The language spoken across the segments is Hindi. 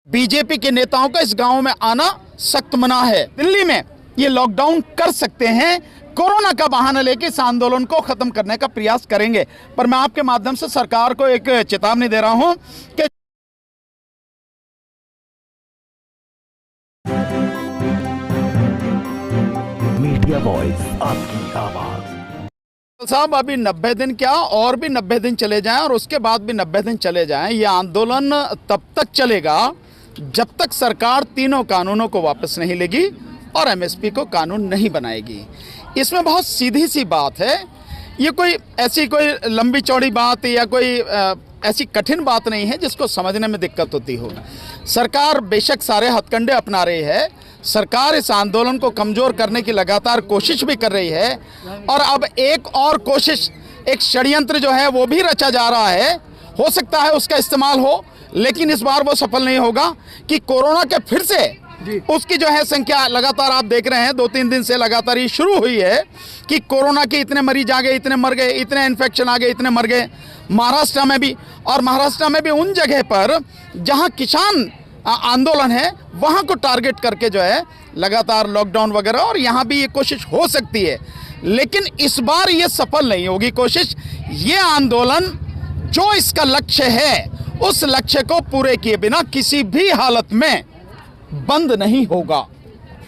बीजेपी के नेताओं का इस गांव में आना सख्त मना है। दिल्ली में ये लॉकडाउन कर सकते हैं, कोरोना का बहाना लेके इस आंदोलन को खत्म करने का प्रयास करेंगे। पर मैं आपके माध्यम से सरकार को एक चेतावनी दे रहा हूं कि मीडिया वॉइस, आपकी आवाज। साहब अभी 90 दिन क्या और भी 90 दिन चले जाएं और उसके बाद भी 90 दिन चले जाएं, ये आंदोलन तब तक चलेगा जब तक सरकार तीनों कानूनों को वापस नहीं लेगी और एमएसपी को कानून नहीं बनाएगी। इसमें बहुत सीधी सी बात है, ये कोई ऐसी कोई लंबी चौड़ी बात या कोई ऐसी कठिन बात नहीं है जिसको समझने में दिक्कत होती हो। सरकार बेशक सारे हथकंडे अपना रही है, सरकार इस आंदोलन को कमज़ोर करने की लगातार कोशिश भी कर रही है और अब एक और कोशिश, एक षड्यंत्र जो है वो भी रचा जा रहा है। हो सकता है उसका इस्तेमाल हो, लेकिन इस बार वो सफल नहीं होगा कि कोरोना के फिर से उसकी जो है संख्या लगातार आप देख रहे हैं 2-3 दिन से लगातार ये शुरू हुई है कि कोरोना के इतने मरीज आ गए, इतने मर गए, इतने इन्फेक्शन आ गए, इतने मर गए। महाराष्ट्र में भी, और महाराष्ट्र में भी उन जगह पर जहां किसान आंदोलन है वहां को टारगेट करके जो है लगातार लॉकडाउन वगैरह, और यहां भी ये कोशिश हो सकती है, लेकिन इस बार ये सफल नहीं होगी कोशिश। ये आंदोलन जो इसका लक्ष्य है उस लक्ष्य को पूरे किए बिना किसी भी हालत में बंद नहीं होगा।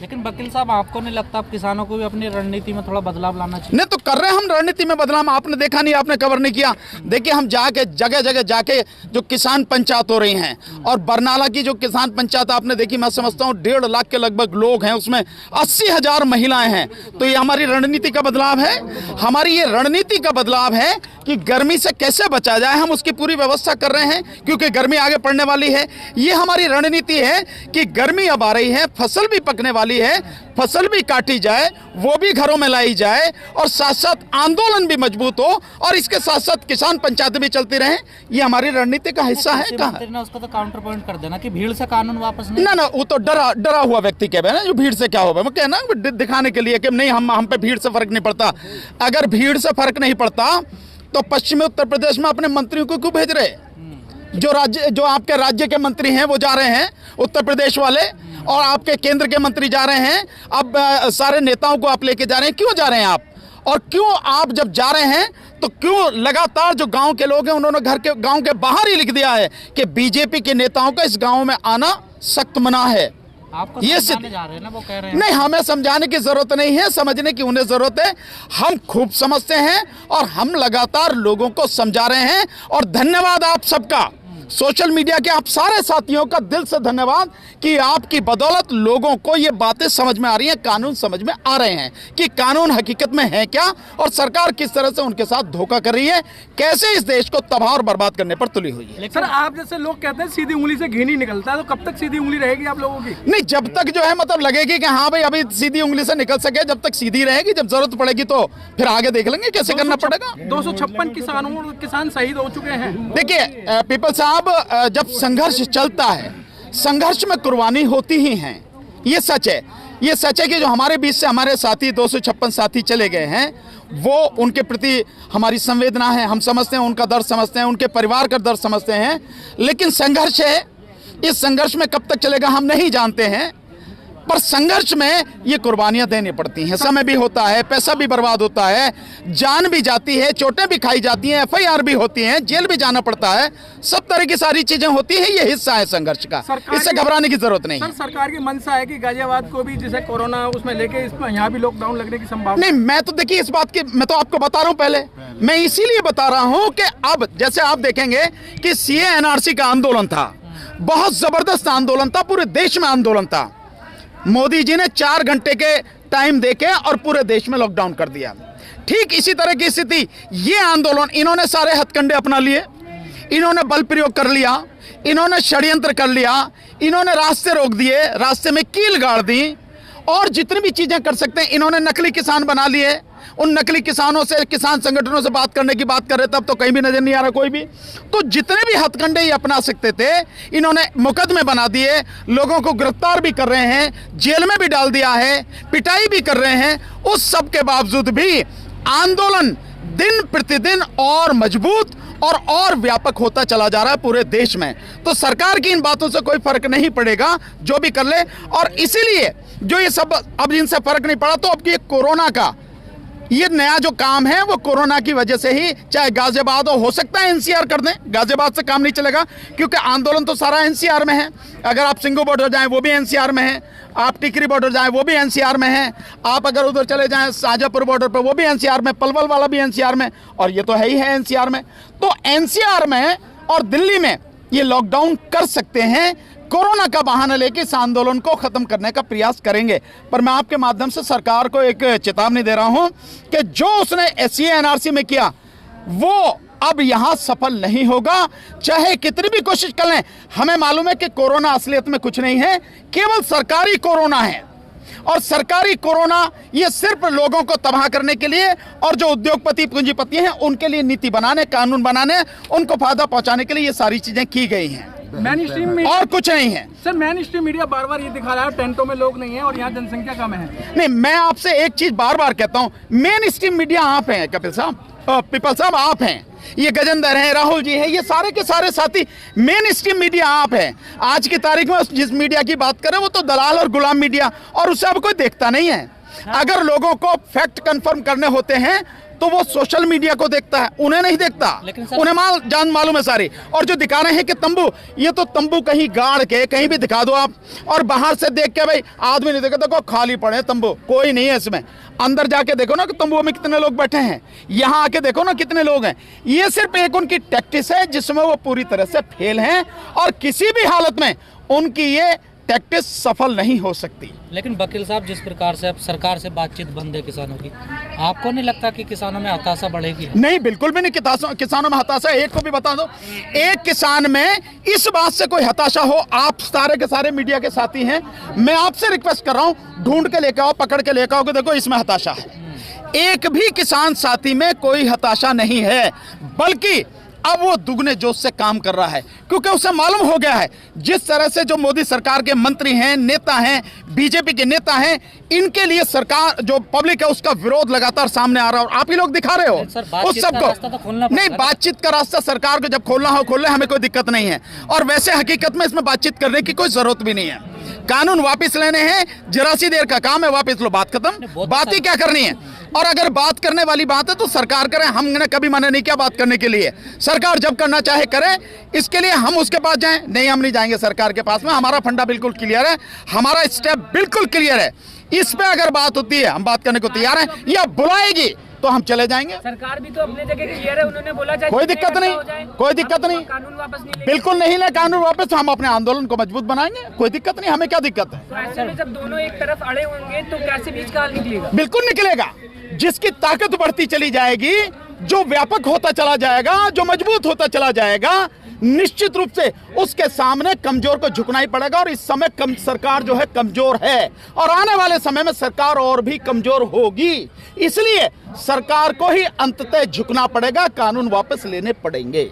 लेकिन वकील साहब, आपको नहीं लगता आप किसानों को भी अपनी रणनीति में थोड़ा बदलाव लाना चाहिए? नहीं तो कर रहे हैं हम रणनीति में बदलाव, आपने देखा नहीं, आपने कवर नहीं किया। देखिए हम जाके जगह जगह जाके जो किसान पंचायत हो रही हैं, और बरनाला की जो किसान पंचायत आपने देखी, मैं समझता हूँ 1.5 लाख के लगभग लोग हैं, उसमें 80,000 महिलाएं हैं। तो ये हमारी रणनीति का बदलाव है। हमारी ये रणनीति का बदलाव है कि गर्मी से कैसे बचा जाए, हम उसकी पूरी व्यवस्था कर रहे हैं क्योंकि गर्मी आगे पड़ने वाली है। ये हमारी रणनीति है कि गर्मी अब आ रही है, फसल भी पकने वाली है, फसल भी काटी जाए, वो भी घरों में लाई जाए, और साथ साथ आंदोलन भी मजबूत हो, और इसके साथ साथ किसान पंचायतें भी चलती रहें। ये हमारी रणनीति का हिस्सा है। कहा उसको तो काउंटर पॉइंट कर देना कि भीड़ से कानून वापस नहीं। ना वो तो डरा हुआ व्यक्ति कहे ना, जो भीड़ से क्या होगा, मैं कहना दिखाने के लिए कि नहीं हम पे भीड़ से फर्क नहीं पड़ता। अगर भीड़ से फर्क नहीं पड़ता तो पश्चिमी उत्तर प्रदेश में अपने मंत्रियों को क्यों भेज रहे? जो आपके राज्य के मंत्री हैं वो जा रहे हैं उत्तर प्रदेश वाले, और आपके केंद्र के मंत्री जा रहे हैं। अब सारे नेताओं को आप लेके जा रहे हैं, क्यों जा रहे हैं आप? और क्यों आप जब जा रहे हैं तो क्यों लगातार जो गांव के लोग हैं उन्होंने गांव के बाहर ही लिख दिया है कि बीजेपी के नेताओं का इस गांव में आना सख्त मना है। आपको ये समझाने जा रहे हैं ना, वो कह रहे हैं। नहीं, हमें समझाने की जरूरत नहीं है, समझने की उन्हें जरूरत है। हम खूब समझते हैं और हम लगातार लोगों को समझा रहे हैं। और धन्यवाद आप सबका, सोशल मीडिया के आप सारे साथियों का दिल से धन्यवाद कि आपकी बदौलत लोगों को ये बातें समझ में आ रही हैं, कानून समझ में आ रहे हैं कि कानून हकीकत में है क्या, और सरकार किस तरह से उनके साथ धोखा कर रही है, कैसे इस देश को तबाह और बर्बाद करने पर तुली हुई है। सर, आप जैसे लोग कहते हैं सीधी उंगली से घी नहीं निकलता, तो कब तक सीधी उंगली रहेगी आप लोगों की? नहीं, जब तक जो है मतलब लगेगी कि हाँ भाई अभी सीधी उंगली से निकल सके, जब तक सीधी रहेगी। जब जरूरत पड़ेगी तो फिर आगे देख लेंगे कैसे करना पड़ेगा। 256 किसान शहीद हो चुके हैं। देखिए पीपल साहब, जब संघर्ष चलता है, संघर्ष में कुर्बानी होती ही है, ये सच है। ये सच है कि जो हमारे बीच से हमारे साथी 256 साथी चले गए हैं, वो उनके प्रति हमारी संवेदना है, हम समझते हैं, उनका दर्द समझते हैं, उनके परिवार का दर्द समझते हैं। लेकिन संघर्ष है, इस संघर्ष में कब तक चलेगा हम नहीं जानते हैं, पर संघर्ष में ये कुर्बानियां देनी पड़ती हैं, समय भी होता है, पैसा भी बर्बाद होता है, जान भी जाती है, चोटें भी खाई जाती हैं, FIR भी होती हैं, जेल भी जाना पड़ता है, सब तरह की सारी चीजें होती हैं। ये हिस्सा है संघर्ष का, इससे घबराने की जरूरत नहीं। सर, सरकार की मंशा है कि गाजियाबाद को भी जैसे कोरोना उसमें लेके इसमें यहाँ भी लॉकडाउन लगने की संभावना नहीं। मैं तो देखिए इस बात की, मैं तो आपको बता रहा हूँ, पहले मैं इसीलिए बता रहा हूँ कि अब जैसे आप देखेंगे कि CA NRC का आंदोलन था, बहुत जबरदस्त आंदोलन था, पूरे देश में आंदोलन था। मोदी जी ने 4 घंटे के टाइम देके और पूरे देश में लॉकडाउन कर दिया। ठीक इसी तरह की स्थिति, ये आंदोलन, इन्होंने सारे हथकंडे अपना लिए, इन्होंने बल प्रयोग कर लिया, इन्होंने षड्यंत्र कर लिया, इन्होंने रास्ते रोक दिए, रास्ते में कील गाड़ दी, और जितनी भी चीजें कर सकते हैं इन्होंने नकली किसान बना लिए। उन नकली किसानों से, किसान संगठनों से बात करने की बात कर रहे, तब तो कहीं भी नजर नहीं आ रहा कोई भी। तो जितने भी हथकंडे ये अपना सकते थे इन्होंने मुकदमे बना दिए, लोगों को गिरफ्तार भी कर रहे हैं, जेल में भी डाल दिया है, पिटाई भी कर रहे हैं। उस सब के बावजूद भी आंदोलन दिन प्रतिदिन और मजबूत और व्यापक होता चला जा रहा है पूरे देश में। तो सरकार की इन बातों से कोई फर्क नहीं पड़ेगा, जो भी कर ले। और इसीलिए जो ये सब अब इनसे फर्क नहीं पड़ा, तो अब ये कोरोना का ये नया जो काम है वो कोरोना की वजह से ही, चाहे गाजियाबाद हो सकता है एनसीआर कर दें, गाजियाबाद से काम नहीं चलेगा क्योंकि आंदोलन तो सारा एनसीआर में है। अगर आप सिंगू बॉर्डर जाएं वो भी एनसीआर में है, आप टिकरी बॉर्डर जाएं वो भी एनसीआर में है, आप अगर उधर चले जाएं शाहजहाँपुर बॉर्डर पर वो भी एनसीआर में, पलवल वाला भी एनसीआर में, और ये तो है ही है एनसीआर में। तो एनसीआर में और दिल्ली में ये लॉकडाउन कर सकते हैं, कोरोना का बहाना लेके इस आंदोलन को खत्म करने का प्रयास करेंगे। पर मैं आपके माध्यम से सरकार को एक चेतावनी दे रहा हूं कि जो उसने एससीए एनआरसी में किया वो अब यहां सफल नहीं होगा, चाहे कितनी भी कोशिश कर लें। हमें मालूम है कि कोरोना असलियत में कुछ नहीं है, केवल सरकारी कोरोना है। और सरकारी कोरोना ये सिर्फ लोगों को तबाह करने के लिए और जो उद्योगपति पूंजीपति हैं उनके लिए नीति बनाने, कानून बनाने, उनको फायदा पहुंचाने के लिए ये सारी चीजें की गई हैं, मेन स्ट्रीम मीडिया और कुछ नहीं है। सर, मेन स्ट्रीम मीडिया बार बार ये दिखा रहा है टेंटों में लोग नहीं है और यहाँ जनसंख्या कम है। नहीं, मैं आपसे एक चीज बार बार कहता हूं, मेन स्ट्रीम मीडिया आप हैं कपिल साहब, पीपल साहब आप हैं, ये गजेंद्र हैं, राहुल जी हैं, ये सारे के सारे साथी मेन स्ट्रीम मीडिया आप हैं। आज की तारीख में जिस मीडिया की बात करें वो तो दलाल और गुलाम मीडिया, और उसे अब कोई देखता नहीं है। अगर लोगों को फैक्ट कंफर्म करने होते हैं तो वो सोशल मीडिया को देखता है, उन्हें नहीं देखता। उन्हें जान मालूम है सारी। और जो दिखा रहे हैं कि तंबू, ये तो तंबू कहीं गाड़ के कहीं भी दिखा दो आप, और बाहर से देख के भाई आदमी नहीं देखा, देखो खाली पड़े तंबू, कोई नहीं है इसमें। अंदर जाके देखो ना कि तंबू में कितने लोग बैठे हैं, यहाँ आके देखो ना कितने लोग हैं। ये सिर्फ एक उनकी टैक्टिस है जिसमें वो पूरी तरह से फेल हैं, और किसी भी हालत में उनकी ये टैक्टिस सफल नहीं हो सकती। लेकिन वकील साहब, जिस प्रकार से अब सरकार से बातचीत बंद है किसानों की, आपको नहीं लगता कि किसानों में हताशा बढ़ेगी? नहीं, बिल्कुल भी नहीं। किसानों में हताशा, एक को भी बता दो, एक किसान में इस बात से कोई हताशा हो। आप सारे के सारे मीडिया के साथी हैं, मैं आपसे रिक्वेस्ट कर रहा हूं, ढूंढ के लेकर आओ, पकड़ के लेकर आओ कि देखो इसमें हताशा है। एक भी किसान साथी में कोई हताशा नहीं है, बल्कि अब वो दुगने जोश से काम कर रहा है, क्योंकि उसे मालूम हो गया है जिस तरह से जो मोदी सरकार के मंत्री हैं, नेता हैं, बीजेपी के नेता हैं, इनके लिए सरकार जो पब्लिक है उसका विरोध लगातार सामने आ रहा है, और आप ही लोग दिखा रहे हो उस सबको। नहीं, बातचीत का रास्ता सरकार को जब खोलना हो खोल ले, हमें कोई दिक्कत नहीं है। और वैसे हकीकत में इसमें बातचीत करने की कोई जरूरत भी नहीं है। कानून वापस लेने हैं, जरा सी देर का काम है, वापस लो, बात खत्म। बात ही क्या करनी है? और अगर बात करने वाली बात है तो सरकार करे, हमने कभी मना नहीं किया बात करने के लिए। सरकार जब करना चाहे करे, इसके लिए हम उसके पास जाएं? नहीं, हम नहीं जाएंगे सरकार के पास में। हमारा फंडा बिल्कुल क्लियर है, हमारा स्टेप बिल्कुल क्लियर है। इस पे अगर बात होती है हम बात करने को तैयार हैं, या बुलाएगी तो हम चले जाएंगे। सरकार भी तो अपने जगह क्लियर है, उन्होंने बोला जाए कोई दिक्कत नहीं, कोई दिक्कत नहीं, कानून वापस नहीं बिल्कुल नहीं ले कानून वापस, तो हम अपने आंदोलन को मजबूत बनाएंगे, कोई दिक्कत नहीं, हमें क्या दिक्कत है। तो ऐसे में जब दोनों एक तरफ अड़े होंगे तो कैसे बीच का हल निकलेगा? बिल्कुल निकलेगा। जिसकी ताकत बढ़ती चली जाएगी, जो व्यापक होता चला जाएगा, जो मजबूत होता चला जाएगा, निश्चित रूप से उसके सामने कमजोर को झुकना ही पड़ेगा। और इस समय सरकार जो है कमजोर है, और आने वाले समय में सरकार और भी कमजोर होगी। इसलिए सरकार को ही अंततः झुकना पड़ेगा, कानून वापस लेने पड़ेंगे।